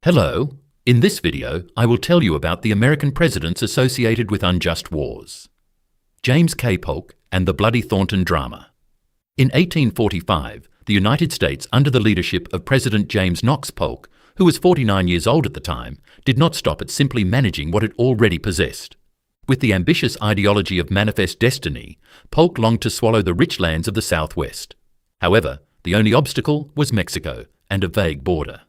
Hello. In this video, I will tell you about the American presidents associated with unjust wars. James K. Polk and the bloody Thornton drama. In 1845, the United States, under the leadership of President James Knox Polk, who was 49 years old at the time, did not stop at simply managing what it already possessed. With the ambitious ideology of manifest destiny, Polk longed to swallow the rich lands of the Southwest. However, the only obstacle was Mexico and a vague border.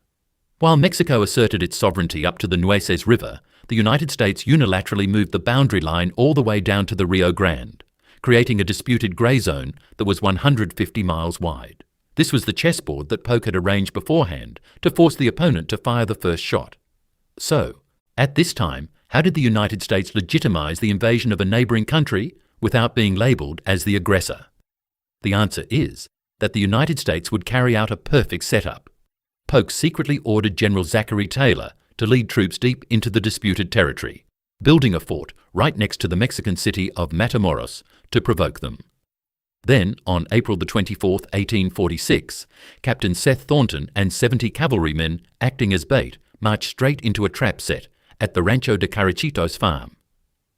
While Mexico asserted its sovereignty up to the Nueces River, the United States unilaterally moved the boundary line all the way down to the Rio Grande, creating a disputed grey zone that was 150 miles wide. This was the chessboard that Polk had arranged beforehand to force the opponent to fire the first shot. So, at this time, how did the United States legitimize the invasion of a neighboring country without being labeled as the aggressor? The answer is that the United States would carry out a perfect setup. Polk secretly ordered General Zachary Taylor to lead troops deep into the disputed territory, building a fort right next to the Mexican city of Matamoros to provoke them. Then, on April 24, 1846, Captain Seth Thornton and 70 cavalrymen, acting as bait, marched straight into a trap set at the Rancho de Carachitos farm.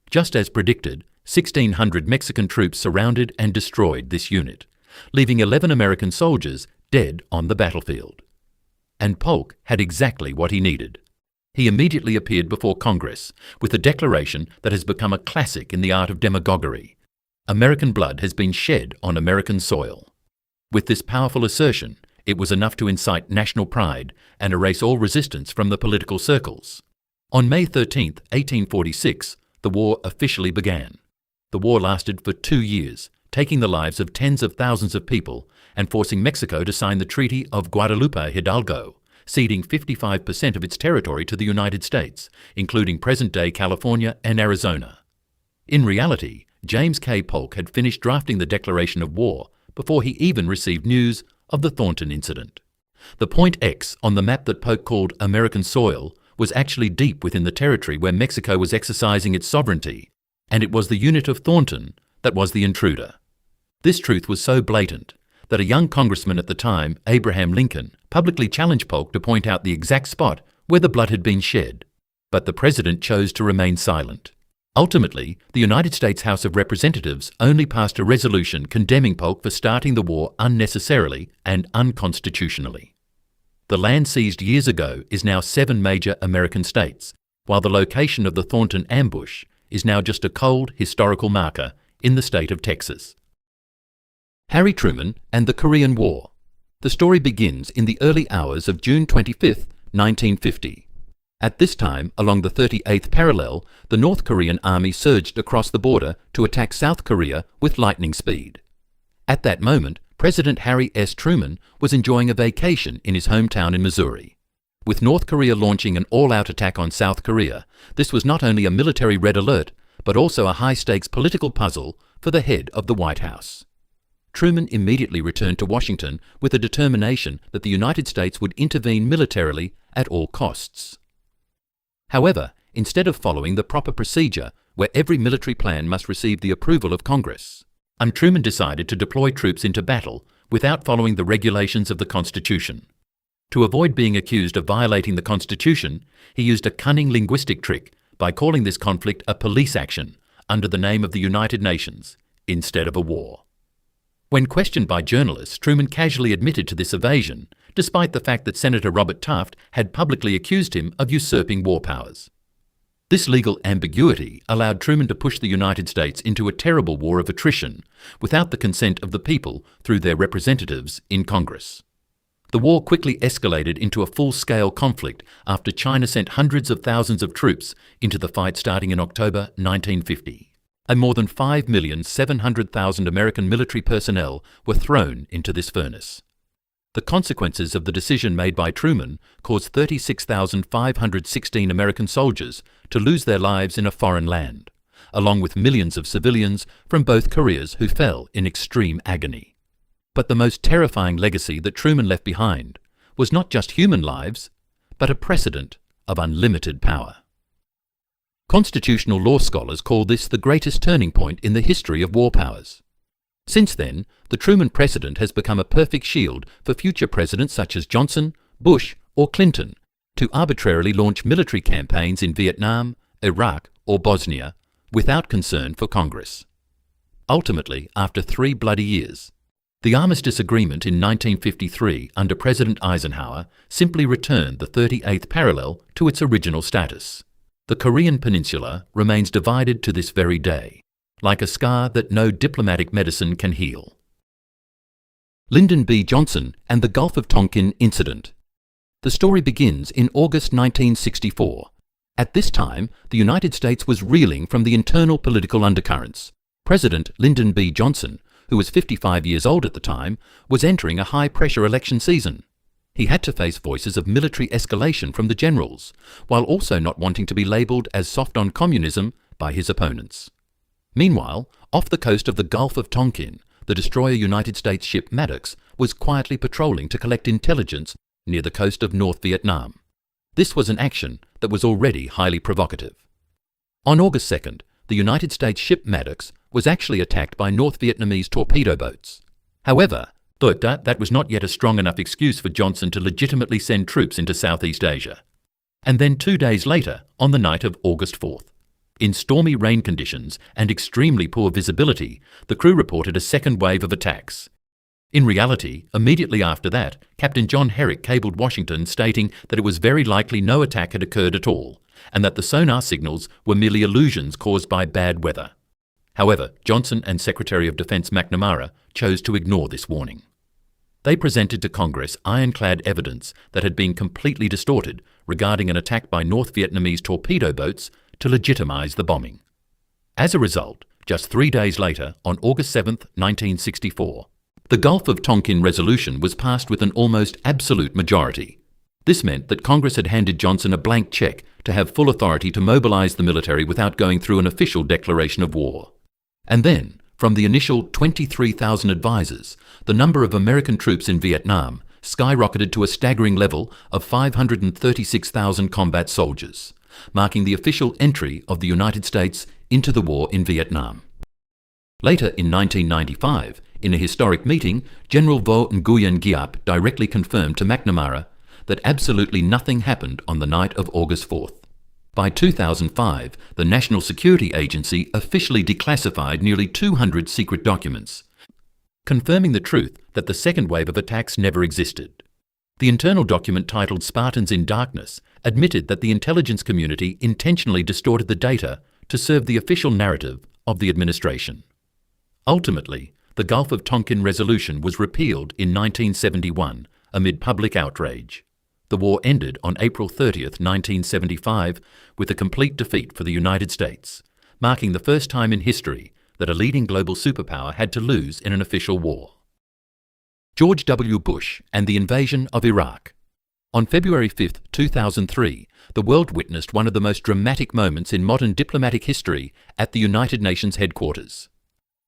Just as predicted, 1,600 Mexican troops surrounded and destroyed this unit, leaving 11 American soldiers dead on the battlefield. And Polk had exactly what he needed. He immediately appeared before Congress with a declaration that has become a classic in the art of demagoguery. American blood has been shed on American soil. With this powerful assertion, it was enough to incite national pride and erase all resistance from the political circles. On May 13, 1846, the war officially began. The war lasted for 2 years, taking the lives of tens of thousands of people and forcing Mexico to sign the Treaty of Guadalupe Hidalgo, ceding 55% of its territory to the United States, including present-day California and Arizona. In reality, James K. Polk had finished drafting the declaration of war before he even received news of the Thornton incident. The point X on the map that Polk called American soil was actually deep within the territory where Mexico was exercising its sovereignty, and it was the unit of Thornton that was the intruder. This truth was so blatant that a young congressman at the time, Abraham Lincoln, publicly challenged Polk to point out the exact spot where the blood had been shed. But the president chose to remain silent. Ultimately, the United States House of Representatives only passed a resolution condemning Polk for starting the war unnecessarily and unconstitutionally. The land seized years ago is now 7 major American states, while the location of the Thornton ambush is now just a cold historical marker in the state of Texas. Harry Truman and the Korean War. The story begins in the early hours of June 25, 1950. At this time, along the 38th parallel, the North Korean army surged across the border to attack South Korea with lightning speed. At that moment, President Harry S. Truman was enjoying a vacation in his hometown in Missouri. With North Korea launching an all-out attack on South Korea, this was not only a military red alert, but also a high-stakes political puzzle for the head of the White House. Truman immediately returned to Washington with a determination that the United States would intervene militarily at all costs. However, instead of following the proper procedure where every military plan must receive the approval of Congress, Truman decided to deploy troops into battle without following the regulations of the Constitution. To avoid being accused of violating the Constitution, he used a cunning linguistic trick by calling this conflict a police action under the name of the United Nations instead of a war. When questioned by journalists, Truman casually admitted to this evasion, despite the fact that Senator Robert Taft had publicly accused him of usurping war powers. This legal ambiguity allowed Truman to push the United States into a terrible war of attrition without the consent of the people through their representatives in Congress. The war quickly escalated into a full-scale conflict after China sent hundreds of thousands of troops into the fight starting in October 1950. And more than 5,700,000 American military personnel were thrown into this furnace. The consequences of the decision made by Truman caused 36,516 American soldiers to lose their lives in a foreign land, along with millions of civilians from both Koreas who fell in extreme agony. But the most terrifying legacy that Truman left behind was not just human lives, but a precedent of unlimited power. Constitutional law scholars call this the greatest turning point in the history of war powers. Since then, the Truman precedent has become a perfect shield for future presidents such as Johnson, Bush, or Clinton, to arbitrarily launch military campaigns in Vietnam, Iraq, or Bosnia without concern for Congress. Ultimately, after 3 bloody years, the Armistice Agreement in 1953 under President Eisenhower simply returned the 38th parallel to its original status. The Korean Peninsula remains divided to this very day, like a scar that no diplomatic medicine can heal. Lyndon B. Johnson and the Gulf of Tonkin incident. The story begins in August 1964. At this time, the United States was reeling from the internal political undercurrents. President Lyndon B. Johnson, who was 55 years old at the time, was entering a high-pressure election season. He had to face voices of military escalation from the generals, while also not wanting to be labelled as soft on communism by his opponents. Meanwhile, off the coast of the Gulf of Tonkin, the destroyer United States ship Maddox was quietly patrolling to collect intelligence near the coast of North Vietnam. This was an action that was already highly provocative. On August 2nd, the United States ship Maddox was actually attacked by North Vietnamese torpedo boats. However, that was not yet a strong enough excuse for Johnson to legitimately send troops into Southeast Asia. And then 2 days later, on the night of August 4th, in stormy rain conditions and extremely poor visibility, the crew reported a second wave of attacks. In reality, immediately after that, Captain John Herrick cabled Washington stating that it was very likely no attack had occurred at all, and that the sonar signals were merely illusions caused by bad weather. However, Johnson and Secretary of Defense McNamara chose to ignore this warning. They presented to Congress ironclad evidence that had been completely distorted regarding an attack by North Vietnamese torpedo boats to legitimize the bombing. As a result, just 3 days later, on August 7, 1964, the Gulf of Tonkin resolution was passed with an almost absolute majority. This meant that Congress had handed Johnson a blank check to have full authority to mobilize the military without going through an official declaration of war. And then, from the initial 23,000 advisors, the number of American troops in Vietnam skyrocketed to a staggering level of 536,000 combat soldiers, marking the official entry of the United States into the war in Vietnam. Later in 1995, in a historic meeting, General Vo Nguyen Giap directly confirmed to McNamara that absolutely nothing happened on the night of August 4th. By 2005, the National Security Agency officially declassified nearly 200 secret documents, confirming the truth that the second wave of attacks never existed. The internal document titled Spartans in Darkness admitted that the intelligence community intentionally distorted the data to serve the official narrative of the administration. Ultimately, the Gulf of Tonkin resolution was repealed in 1971 amid public outrage. The war ended on April 30, 1975, with a complete defeat for the United States, marking the first time in history that a leading global superpower had to lose in an official war. George W. Bush and the invasion of Iraq. On February 5, 2003, the world witnessed one of the most dramatic moments in modern diplomatic history at the United Nations headquarters.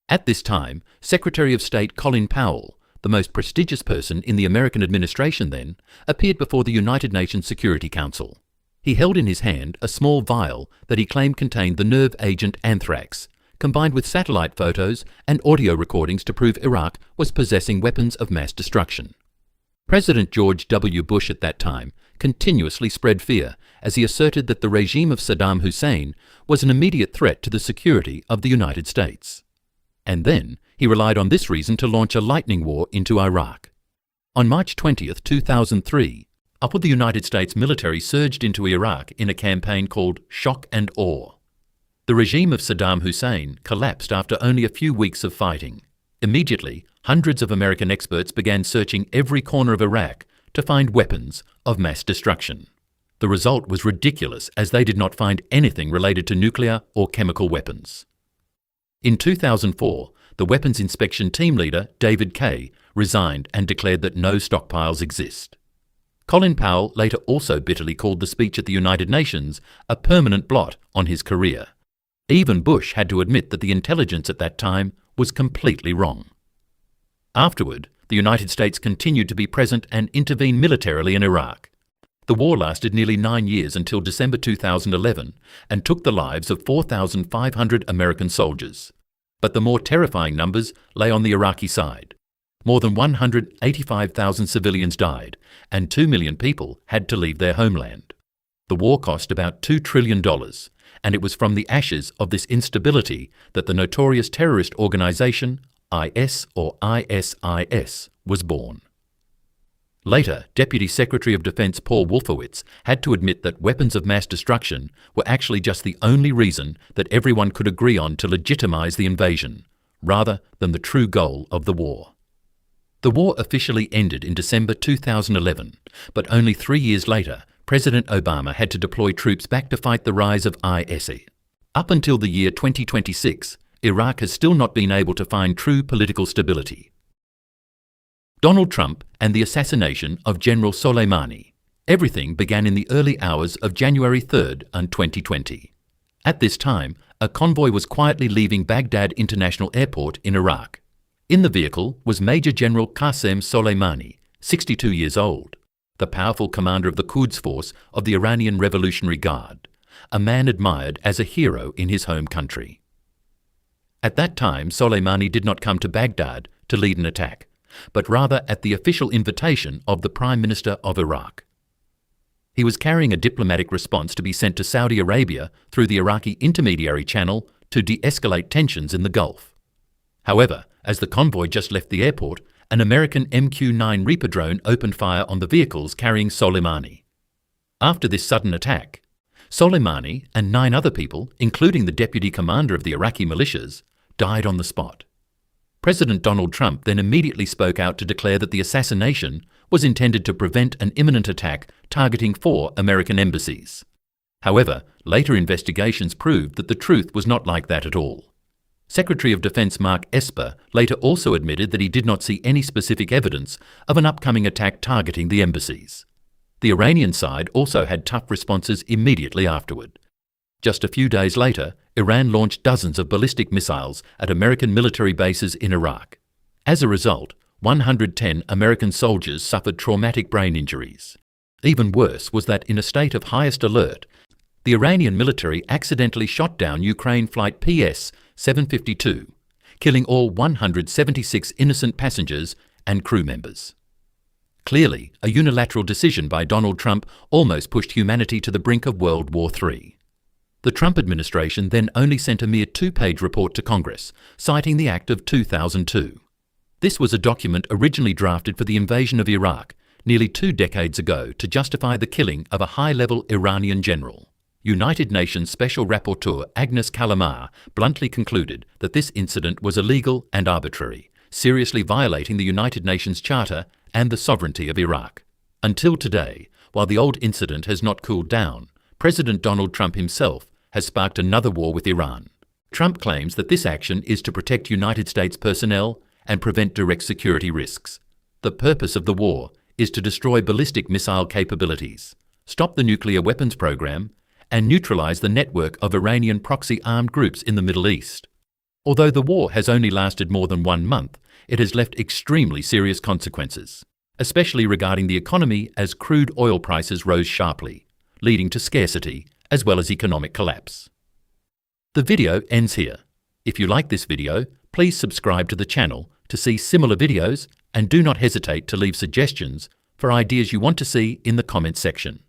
At this time, Secretary of State Colin Powell, the most prestigious person in the American administration then, appeared before the United Nations Security Council. He held in his hand a small vial that he claimed contained the nerve agent anthrax, combined with satellite photos and audio recordings to prove Iraq was possessing weapons of mass destruction. President George W. Bush at that time continuously spread fear as he asserted that the regime of Saddam Hussein was an immediate threat to the security of the United States. And then he relied on this reason to launch a lightning war into Iraq. On March 20, 2003, the United States military surged into Iraq in a campaign called Shock and Awe. The regime of Saddam Hussein collapsed after only a few weeks of fighting. Immediately, hundreds of American experts began searching every corner of Iraq to find weapons of mass destruction. The result was ridiculous, as they did not find anything related to nuclear or chemical weapons. In 2004, the weapons inspection team leader, David Kay, resigned and declared that no stockpiles exist. Colin Powell later also bitterly called the speech at the United Nations a permanent blot on his career. Even Bush had to admit that the intelligence at that time was completely wrong. Afterward, the United States continued to be present and intervene militarily in Iraq. The war lasted nearly 9 years until December 2011 and took the lives of 4,500 American soldiers. But the more terrifying numbers lay on the Iraqi side. More than 185,000 civilians died, and 2 million people had to leave their homeland. The war cost about $2 trillion, and it was from the ashes of this instability that the notorious terrorist organization IS or ISIS was born. Later, Deputy Secretary of Defense Paul Wolfowitz had to admit that weapons of mass destruction were actually just the only reason that everyone could agree on to legitimize the invasion, rather than the true goal of the war. The war officially ended in December 2011, but only 3 years later, President Obama had to deploy troops back to fight the rise of ISIS. Up until the year 2026, Iraq has still not been able to find true political stability. Donald Trump and the assassination of General Soleimani. Everything began in the early hours of January 3rd, 2020. At this time, a convoy was quietly leaving Baghdad International Airport in Iraq. In the vehicle was Major General Qasem Soleimani, 62 years old, the powerful commander of the Quds Force of the Iranian Revolutionary Guard, a man admired as a hero in his home country. At that time, Soleimani did not come to Baghdad to lead an attack, but rather at the official invitation of the Prime Minister of Iraq. He was carrying a diplomatic response to be sent to Saudi Arabia through the Iraqi intermediary channel to de-escalate tensions in the Gulf. However, as the convoy just left the airport, an American MQ-9 Reaper drone opened fire on the vehicles carrying Soleimani. After this sudden attack, Soleimani and 9 other people, including the deputy commander of the Iraqi militias, died on the spot. President Donald Trump then immediately spoke out to declare that the assassination was intended to prevent an imminent attack targeting 4 American embassies. However, later investigations proved that the truth was not like that at all. Secretary of Defense Mark Esper later also admitted that he did not see any specific evidence of an upcoming attack targeting the embassies. The Iranian side also had tough responses immediately afterward. Just a few days later, Iran launched dozens of ballistic missiles at American military bases in Iraq. As a result, 110 American soldiers suffered traumatic brain injuries. Even worse was that in a state of highest alert, the Iranian military accidentally shot down Ukraine flight PS-752, killing all 176 innocent passengers and crew members. Clearly, a unilateral decision by Donald Trump almost pushed humanity to the brink of World War III. The Trump administration then only sent a mere 2-page report to Congress, citing the Act of 2002. This was a document originally drafted for the invasion of Iraq nearly 2 decades ago to justify the killing of a high-level Iranian general. United Nations Special Rapporteur Agnes Kalamar bluntly concluded that this incident was illegal and arbitrary, seriously violating the United Nations Charter and the sovereignty of Iraq. Until today, while the old incident has not cooled down, President Donald Trump himself has sparked another war with Iran. Trump claims that this action is to protect United States personnel and prevent direct security risks. The purpose of the war is to destroy ballistic missile capabilities, stop the nuclear weapons program, and neutralize the network of Iranian proxy armed groups in the Middle East. Although the war has only lasted more than 1 month, it has left extremely serious consequences, especially regarding the economy as crude oil prices rose sharply, leading to scarcity as well as economic collapse. The video ends here. If you like this video, please subscribe to the channel to see similar videos, and do not hesitate to leave suggestions for ideas you want to see in the comments section.